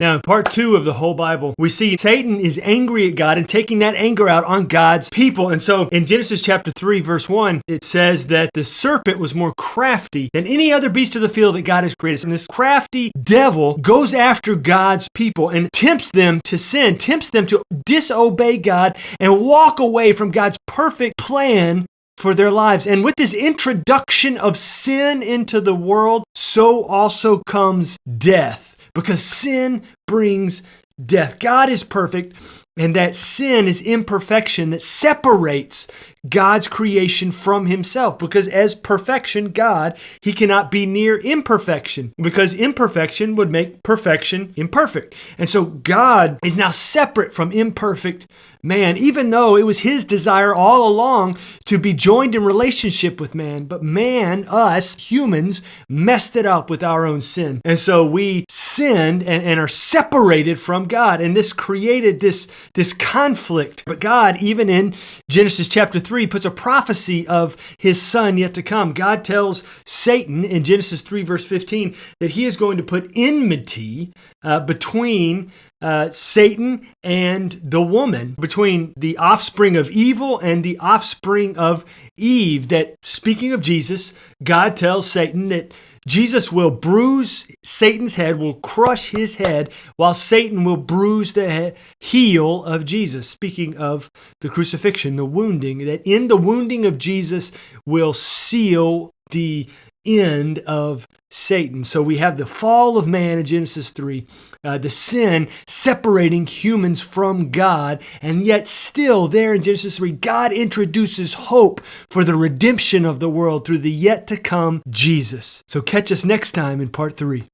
Now, in part 2 of the whole Bible, we see Satan is angry at God and taking that anger out on God's people. And so in Genesis chapter 3, verse 1, it says that the serpent was more crafty than any other beast of the field that God has created. And this crafty devil goes after God's people and tempts them to sin, tempts them to disobey God and walk away from God's perfect plan for their lives. And with this introduction of sin into the world, so also comes death. Because sin brings death. God is perfect, and that sin is imperfection that separates God's creation from himself. Because as perfection, God, he cannot be near imperfection, because imperfection would make perfection imperfect. And so God is now separate from imperfect man, even though it was his desire all along to be joined in relationship with man. But man, us humans, messed it up with our own sin. And so we sinned and are separated from God. And this created this conflict. But God, even in Genesis chapter 3, puts a prophecy of his son yet to come. God tells Satan in Genesis 3, verse 15, that he is going to put enmity between Satan and the woman, between the offspring of evil and the offspring of Eve. That, speaking of Jesus, God tells Satan that Jesus will bruise Satan's head, will crush his head, while Satan will bruise the heel of Jesus. Speaking of the crucifixion, the wounding, that in the wounding of Jesus will seal the end of Satan. So we have the fall of man in Genesis 3, the sin separating humans from God, and yet still there in Genesis 3, God introduces hope for the redemption of the world through the yet to come Jesus. So catch us next time in part 3.